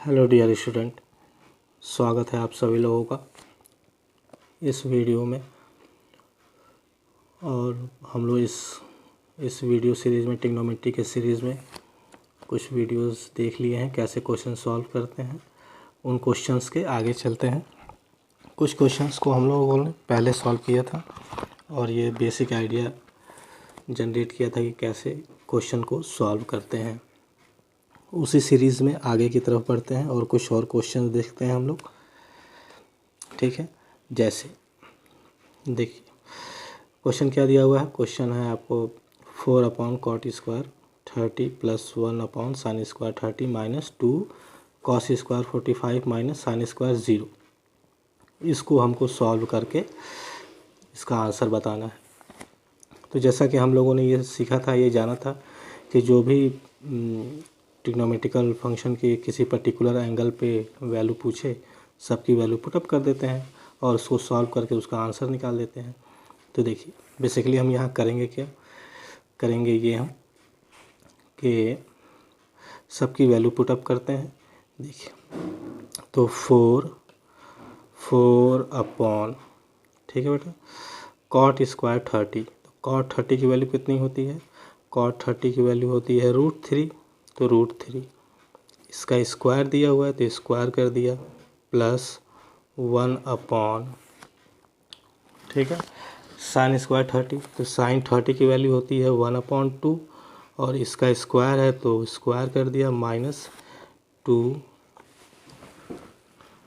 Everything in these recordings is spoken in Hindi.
हेलो डियर स्टूडेंट, स्वागत है आप सभी लोगों का इस वीडियो में। और हम लोग इस वीडियो सीरीज़ में ट्रिग्नोमेट्री के सीरीज़ में कुछ वीडियोस देख लिए हैं कैसे क्वेश्चन सॉल्व करते हैं। उन क्वेश्चंस के आगे चलते हैं। कुछ क्वेश्चंस को हम लोगों ने पहले सॉल्व किया था और ये बेसिक आइडिया जनरेट किया था कि कैसे क्वेश्चन को सॉल्व करते हैं। उसी सीरीज़ में आगे की तरफ बढ़ते हैं और कुछ और क्वेश्चन देखते हैं हम लोग। ठीक है, जैसे देखिए क्वेश्चन क्या दिया हुआ है। क्वेश्चन है आपको 4/cot² 30 + 1/sin² 30 - 2 cos² 45 - sin² 0। इसको हमको सॉल्व करके इसका आंसर बताना है। तो जैसा कि हम लोगों ने ये सीखा था, ये जाना था कि जो भी ट्रिग्नोमेट्रिकल फंक्शन की किसी पर्टिकुलर एंगल पे वैल्यू पूछे, सबकी वैल्यू पुटअप कर देते हैं और उसको सॉल्व करके उसका आंसर निकाल देते हैं। तो देखिए बेसिकली हम यहाँ करेंगे क्या करेंगे, ये हम कि सबकी वैल्यू पुटअप करते हैं। देखिए तो 4 ठीक है बेटा, cot² 30। तो cot 30 की वैल्यू कितनी होती है? cot 30 की वैल्यू होती है √3। तो √3 इसका स्क्वायर दिया हुआ है तो स्क्वायर कर दिया प्लस 1/, ठीक है, sin² 30। तो sin 30 की वैल्यू होती है 1/2 और इसका स्क्वायर है तो स्क्वायर कर दिया -2,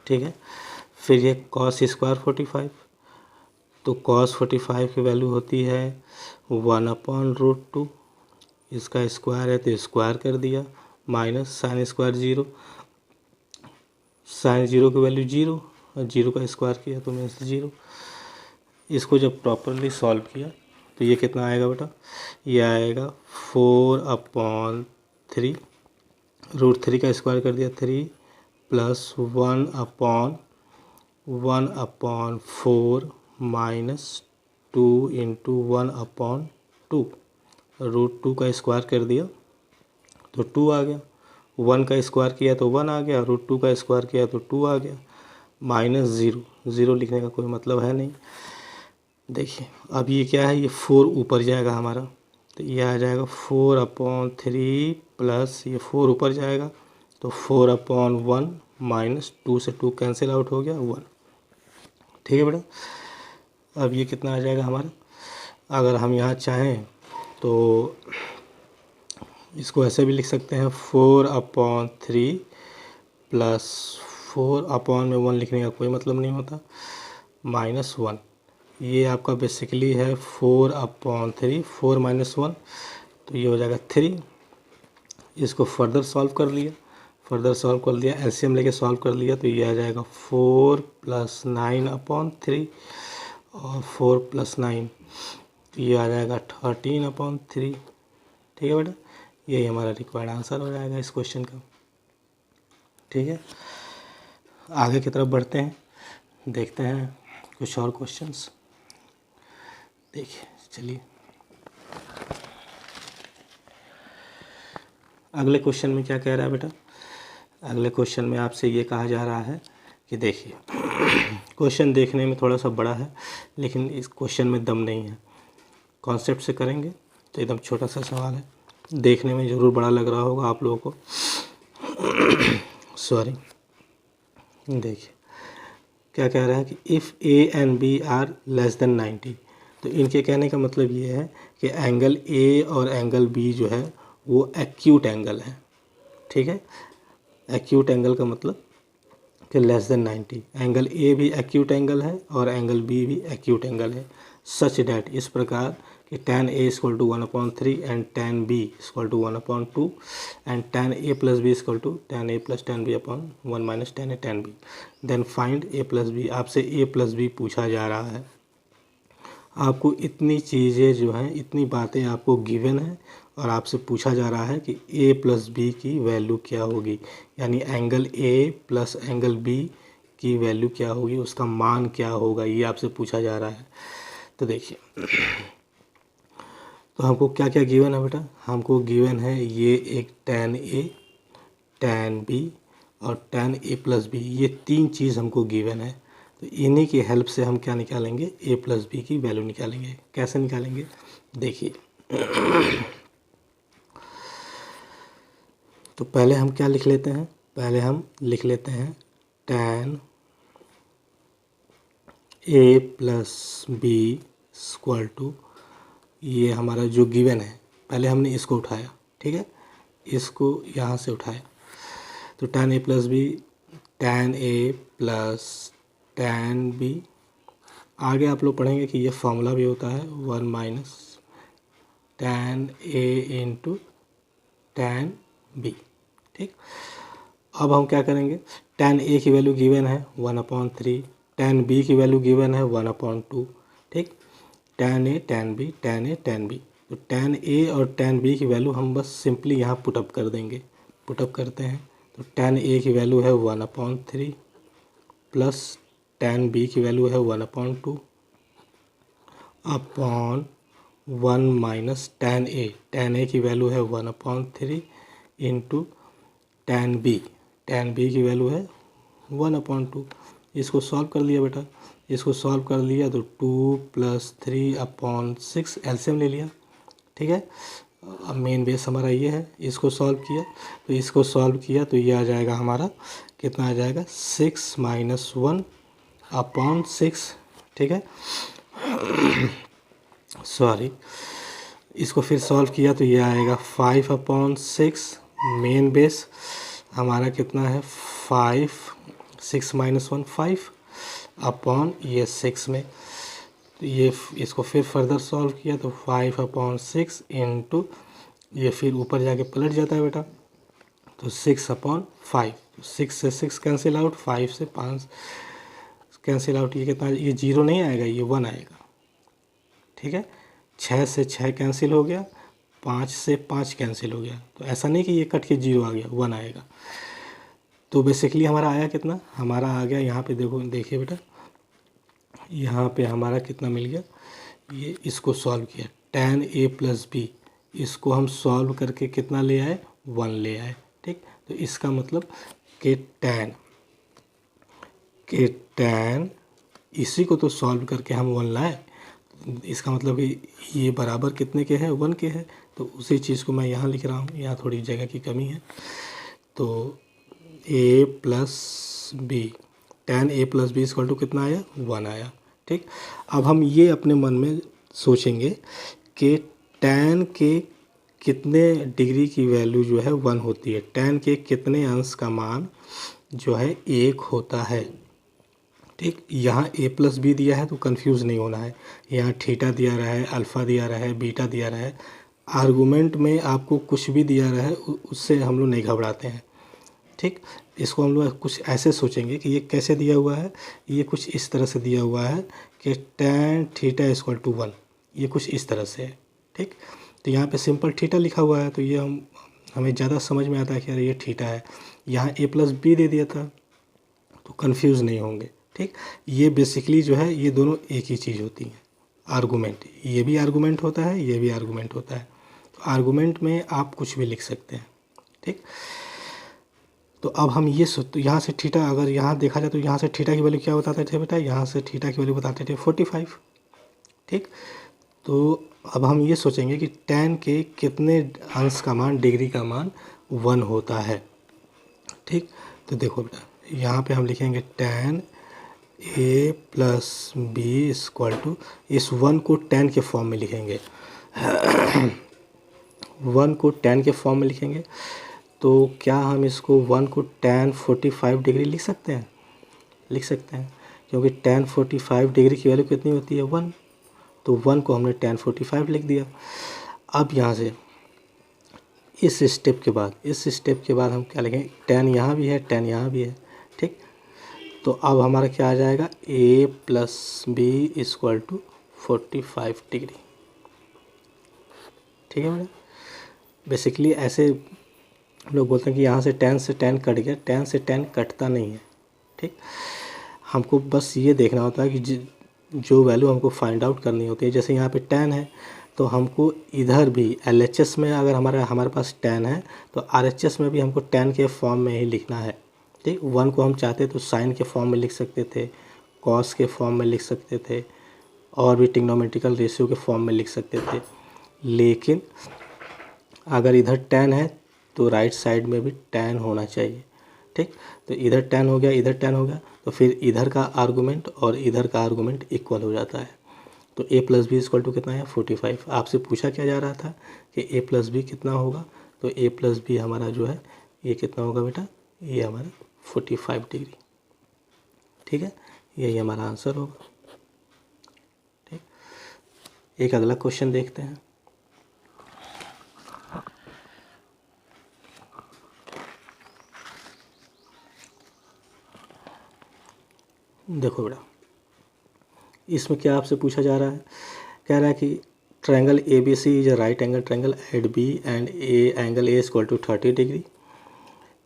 ठीक है। फिर ये cos² 45। तो cos 45 की वैल्यू होती है 1/√2, इसका स्क्वायर है तो स्क्वायर कर दिया माइनस sin² 0। sin 0 की वैल्यू 0 और 0 का स्क्वायर किया तो मीन्स 0। इसको जब प्रॉपरली सॉल्व किया तो ये कितना आएगा बेटा? ये आएगा 4/3, √3 का स्क्वायर कर दिया 3 प्लस 1/4 माइनस 2 इंटू 1/2। √2 का स्क्वायर कर दिया तो 2 आ गया, 1 का स्क्वायर किया तो 1 आ गया, √2 का स्क्वायर किया तो 2 आ गया, -0 लिखने का कोई मतलब है नहीं। देखिए अब ये क्या है, ये 4 ऊपर जाएगा हमारा, तो ये आ जाएगा 4/3 प्लस ये 4 ऊपर जाएगा तो 4/1 माइनस 2 से 2 कैंसिल आउट हो गया 1। ठीक है बेटा, अब ये कितना आ जाएगा हमारा? अगर हम यहाँ चाहें तो इसको ऐसे भी लिख सकते हैं 4/3 प्लस 4/1 लिखने का कोई मतलब नहीं होता, -1। ये आपका बेसिकली है 4/3, 4 - 1 तो ये हो जाएगा 3। इसको फर्दर सॉल्व कर लिया, एलसीएम लेके सॉल्व कर लिया तो ये आ जाएगा 4 + 9/3 और 4 + 9 तो ये आ जाएगा 13/3। ठीक है बेटा, यही हमारा रिक्वायर्ड आंसर हो जाएगा इस क्वेश्चन का। ठीक है, आगे की तरफ बढ़ते हैं, देखते हैं कुछ और क्वेश्चंस। देखिए चलिए अगले क्वेश्चन में क्या कह रहा है बेटा? अगले क्वेश्चन में आपसे ये कहा जा रहा है कि देखिए क्वेश्चन देखने में थोड़ा सा बड़ा है लेकिन इस क्वेश्चन में दम नहीं है। कॉन्सेप्ट से करेंगे तो एकदम छोटा सा सवाल है, देखने में ज़रूर बड़ा लग रहा होगा आप लोगों को। सॉरी, देखिए क्या कह रहा है कि if A and B are less than 90। तो इनके कहने का मतलब ये है कि एंगल ए और एंगल बी जो है वो एक्यूट एंगल है। ठीक है, एक्यूट एंगल का मतलब कि लेस देन 90। एंगल ए भी एक्यूट एंगल है और एंगल बी भी एक्यूट एंगल है। सच डैट, इस प्रकार कि tan A = 1/3 and tan B = 1/2 and tan A + B = tan A + tan B upon 1 - tan A tan B। Then find A + B। आपसे A + B पूछा जा रहा है। आपको इतनी चीज़ें जो हैं, इतनी बातें आपको गिवन है और आपसे पूछा जा रहा है कि A + B की वैल्यू क्या होगी, यानी angle A plus angle B की वैल्यू क्या होगी, उसका मान क्या होगा, ये आपसे पूछा जा रहा है। तो देखिए तो हमको क्या क्या गिवन है बेटा? हमको गिवन है ये एक tan A tan B और tan a प्लस बी, ये तीन चीज़ हमको गिवन है। तो इन्हीं की हेल्प से हम क्या निकालेंगे, a प्लस बी की वैल्यू निकालेंगे। कैसे निकालेंगे देखिए। तो पहले हम क्या लिख लेते हैं, पहले हम लिख लेते हैं tan a plus B equal to, ये हमारा जो गिवन है, पहले हमने इसको उठाया, ठीक है, इसको यहाँ से उठाया। तो tan a plus B, tan a plus tan b, आगे आप लोग पढ़ेंगे कि ये फॉर्मूला भी होता है 1 minus tan a into tan b, ठीक। अब हम क्या करेंगे, tan a की वैल्यू गिवन है 1/3, tan b की वैल्यू गिवन है 1/2, ठीक। tan a tan b, tan a tan b, तो tan a और tan b की वैल्यू हम बस सिंपली यहाँ पुटअप कर देंगे। पुटअप करते हैं तो tan a की वैल्यू है 1/3 प्लस tan b की वैल्यू है 1/2 अपॉन 1 माइनस tan a की वैल्यू है 1/3 इंटू tan b की वैल्यू है 1/2। इसको सॉल्व कर लिया बेटा, इसको सॉल्व कर लिया तो 2 + 3/6 एलसीएम ले लिया, ठीक है। अब मेन बेस हमारा ये है, इसको सॉल्व किया तो इसको सॉल्व किया तो ये आ जाएगा हमारा, कितना आ जाएगा 6 - 1/6, ठीक है। सॉरी, इसको फिर सॉल्व किया तो ये आएगा 5/6, मेन बेस हमारा कितना है 5, 6 - 1 5 अपॉन ये 6 में, तो ये इसको फिर फर्दर सॉल्व किया तो 5/6 इंटू, ये फिर ऊपर जाके पलट जाता है बेटा, तो 6/5, 6 से 6 कैंसिल आउट, 5 से 5 कैंसिल आउट, ये कितना, ये 0 नहीं आएगा, ये 1 आएगा, ठीक है। 6 से 6 कैंसिल हो गया, 5 से 5 कैंसिल हो गया, तो ऐसा नहीं कि ये कट के 0 आ गया, 1 आएगा। तो बेसिकली हमारा आया कितना, हमारा आ गया यहाँ पे देखो, देखिए बेटा, यहाँ पे हमारा कितना मिल गया, ये इसको सॉल्व किया tan a प्लस बी, इसको हम सॉल्व करके कितना ले आए 1 ले आए, ठीक। तो इसका मतलब कि tan इसी को तो सॉल्व करके हम 1 लाए, इसका मतलब कि ये बराबर कितने के हैं 1 के हैं, तो उसी चीज़ को मैं यहाँ लिख रहा हूँ, यहाँ थोड़ी जगह की कमी है। तो a plus B, tan a plus B equal to कितना आया 1 आया, ठीक। अब हम ये अपने मन में सोचेंगे कि tan के कितने डिग्री की वैल्यू जो है 1 होती है, tan के कितने अंश का मान जो है 1 होता है, ठीक। यहाँ a प्लस बी दिया है तो कंफ्यूज नहीं होना है, यहाँ थीटा दिया रहा है, अल्फ़ा दिया रहा है, बीटा दिया रहा है, आर्गूमेंट में आपको कुछ भी दिया रहा है उससे हम लोग नहीं घबराते हैं, ठीक। इसको हम लोग कुछ ऐसे सोचेंगे कि ये कैसे दिया हुआ है, ये कुछ इस तरह से दिया हुआ है कि tan थीटा इक्वल टू 1, ये कुछ इस तरह से है, ठीक। तो यहाँ पे सिंपल थीटा लिखा हुआ है तो ये हमें ज़्यादा समझ में आता है कि अरे ये थीटा है। यहाँ a प्लस बी दे दिया था तो कंफ्यूज नहीं होंगे, ठीक। ये बेसिकली जो है ये दोनों एक ही चीज़ होती हैं, आर्गूमेंट, ये भी आर्गूमेंट होता है, ये भी आर्गूमेंट होता है। तो आर्गूमेंट में आप कुछ भी लिख सकते हैं, ठीक। तो अब हम ये तो यहाँ से थीटा अगर यहाँ देखा जाए तो यहाँ से थीटा की वैल्यू क्या बताते थे बेटा, यहाँ से थीटा की वैल्यू बताते थे 45, ठीक। तो अब हम ये सोचेंगे कि tan के कितने अंश का मान, डिग्री का मान 1 होता है, ठीक। तो देखो बेटा, यहाँ पे हम लिखेंगे tan a plus B equal to, इस 1 को tan के फॉर्म में लिखेंगे 1 को tan के फॉर्म में लिखेंगे, तो क्या हम इसको 1 को tan 45 डिग्री लिख सकते हैं, लिख सकते हैं, क्योंकि tan 45 डिग्री की वैल्यू कितनी होती है 1, तो 1 को हमने tan 45 लिख दिया। अब यहाँ से इस स्टेप के बाद हम क्या लिखेंगे, tan यहाँ भी है, tan यहाँ भी है, ठीक। तो अब हमारा क्या आ जाएगा, a plus B equal to 45 degree, ठीक है मैडम। बेसिकली ऐसे लोग बोलते हैं कि यहाँ से tan कट गया, tan से tan कटता नहीं है, ठीक। हमको बस ये देखना होता है कि जो वैल्यू हमको फाइंड आउट करनी होती है, जैसे यहाँ पे tan है तो हमको इधर भी LHS में अगर हमारे पास tan है तो RHS में भी हमको tan के फॉर्म में ही लिखना है, ठीक, 1 को हम चाहते तो साइन के फॉर्म में लिख सकते थे, कॉस के फॉर्म में लिख सकते थे, और भी ट्रिग्नोमेट्रिकल रेशियो के फॉर्म में लिख सकते थे। लेकिन अगर इधर tan है तो राइट साइड में भी tan होना चाहिए। ठीक, तो इधर tan हो गया, इधर tan हो गया, तो फिर इधर का आर्गूमेंट और इधर का आर्गूमेंट इक्वल हो जाता है। तो a plus B equal to कितना है 45। आपसे पूछा क्या जा रहा था कि a प्लस बी कितना होगा, तो a प्लस बी हमारा जो है ये कितना होगा बेटा, ये हमारा 45 डिग्री। ठीक है, यही हमारा आंसर होगा। ठीक, एक अगला क्वेश्चन देखते हैं। देखो बेटा, इसमें क्या आपसे पूछा जा रहा है, कह रहा है कि triangle A B C is a right angle triangle at B and A angle A equal to 30 degree.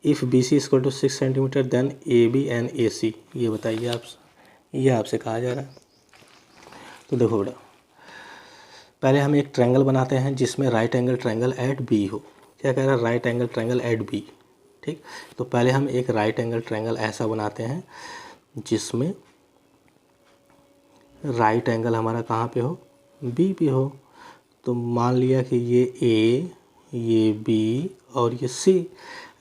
If B C equal to 6 centimetre then A B and A C. ये बताइए आप, ये आपसे कहा जा रहा है। तो देखो बेटा, पहले हम एक ट्रायंगल बनाते हैं जिसमें right angle triangle at B हो। क्या कह रहा है, right angle triangle at B. ठीक, तो पहले हम एक राइट एंगल ट्रायंगल ऐसा बनाते हैं जिसमें राइट एंगल हमारा कहाँ पे हो, बी पे हो। तो मान लिया कि ये ए, ये बी और ये सी,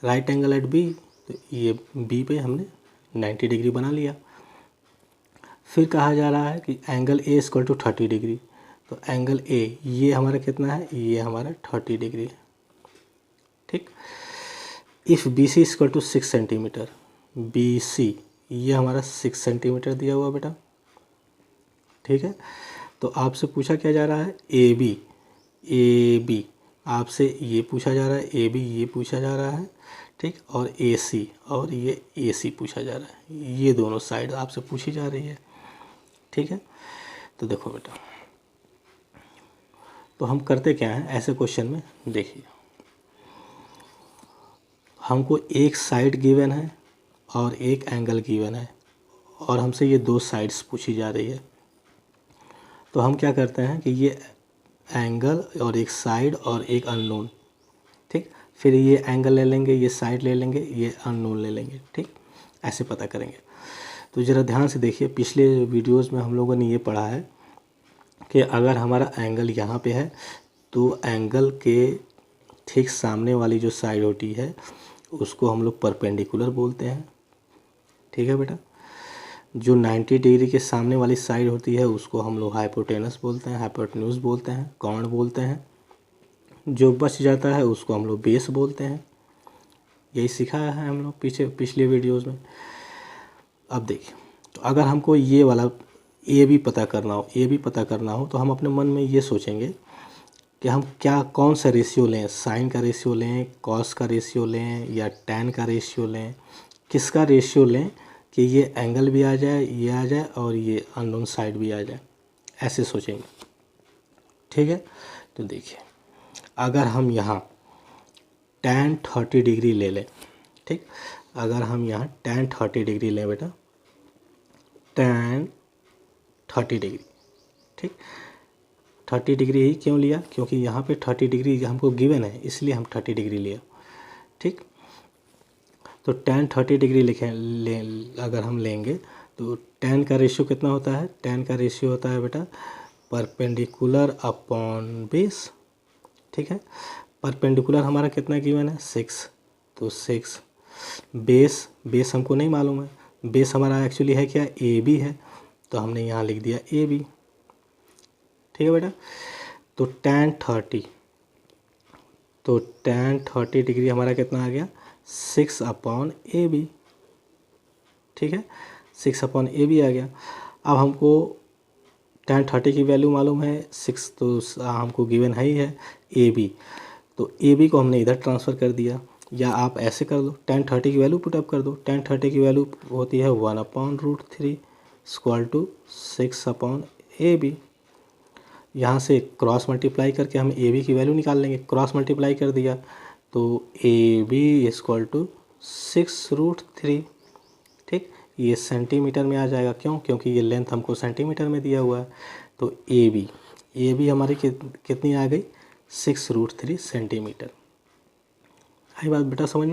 राइट एंगल एट बी, तो ये बी पे हमने 90 डिग्री बना लिया। फिर कहा जा रहा है कि angle A equal to 30 degree. तो एंगल ए ये हमारा कितना है, ये हमारा 30 डिग्री है। ठीक, if B C equal to 6 centimetre, B C ये हमारा 6 सेंटीमीटर दिया हुआ बेटा। ठीक है, तो आपसे पूछा क्या जा रहा है, ए बी आपसे ये पूछा जा रहा है, ए बी ये पूछा जा रहा है। ठीक, और ए सी और ये ए सी पूछा जा रहा है। ये दोनों साइड आपसे पूछी जा रही है। ठीक है, तो देखो बेटा, तो हम करते क्या हैं ऐसे क्वेश्चन में, देखिए हमको एक साइड गिवन है और एक एंगल गिवन है और हमसे ये दो साइड्स पूछी जा रही है। तो हम क्या करते हैं कि ये एंगल और एक साइड और एक अननोन, ठीक, फिर ये एंगल ले लेंगे, ये साइड ले लेंगे, ये अननोन ले लेंगे। ठीक, ऐसे पता करेंगे। तो ज़रा ध्यान से देखिए, पिछले वीडियोस में हम लोगों ने ये पढ़ा है कि अगर हमारा एंगल यहाँ पे है तो एंगल के ठीक सामने वाली जो साइड होती है उसको हम लोग परपेंडिकुलर बोलते हैं। ठीक है बेटा, जो 90 डिग्री के सामने वाली साइड होती है उसको हम लोग हाइपोटेनस बोलते हैं, हाइपोटेन्यूज बोलते हैं, कर्ण बोलते हैं। जो बच जाता है उसको हम लोग बेस बोलते हैं। यही सिखाया है हम लोग पिछले वीडियोस में। अब देखिए, तो अगर हमको ये वाला ए भी पता करना हो तो हम अपने मन में ये सोचेंगे कि हम कौन सा रेशियो लें, साइन का रेशियो लें, कॉस का रेशियो लें या टैन का रेशियो लें, किसका रेशियो लें कि ये एंगल भी आ जाए, ये आ जाए और ये अननोन साइड भी आ जाए, ऐसे सोचेंगे। ठीक है, तो देखिए अगर हम यहाँ tan 30 डिग्री ले लें, ठीक, अगर हम यहाँ tan 30 डिग्री लें बेटा, tan 30 डिग्री, ठीक, 30 डिग्री ही क्यों लिया, क्योंकि यहाँ पे 30 डिग्री हमको गिवन है इसलिए हम 30 डिग्री लिया। ठीक, तो tan 30 डिग्री अगर हम लेंगे तो tan का रेशियो कितना होता है, tan का रेशियो होता है बेटा परपेंडिकुलर अपॉन बेस। ठीक है, परपेंडिकुलर हमारा कितना गिवन है 6, तो 6 बेस हमको नहीं मालूम है, बेस हमारा एक्चुअली है क्या, ए बी है, तो हमने यहाँ लिख दिया ए बी। ठीक है बेटा, तो tan 30 डिग्री हमारा कितना आ गया 6 अपॉन ए बी। ठीक है, 6 अपॉन ए बी आ गया। अब हमको tan 30 की वैल्यू मालूम है 6, तो हमको गिवन है ही है ए बी, तो ए बी को हमने इधर ट्रांसफ़र कर दिया, या आप ऐसे कर दो tan 30 की वैल्यू पुटअप कर दो। tan 30 की वैल्यू होती है 1/√3 equal to 6 upon A B. यहाँ से क्रॉस मल्टीप्लाई करके हम ए बी की वैल्यू निकाल लेंगे, क्रॉस मल्टीप्लाई कर दिया तो ए बी इक्वल टू 6√3। ठीक, ये सेंटीमीटर में आ जाएगा, क्यों, क्योंकि ये लेंथ हमको सेंटीमीटर में दिया हुआ है। तो ए बी हमारी कितनी आ गई 6√3 सेंटीमीटर। आई बात बेटा समझ में।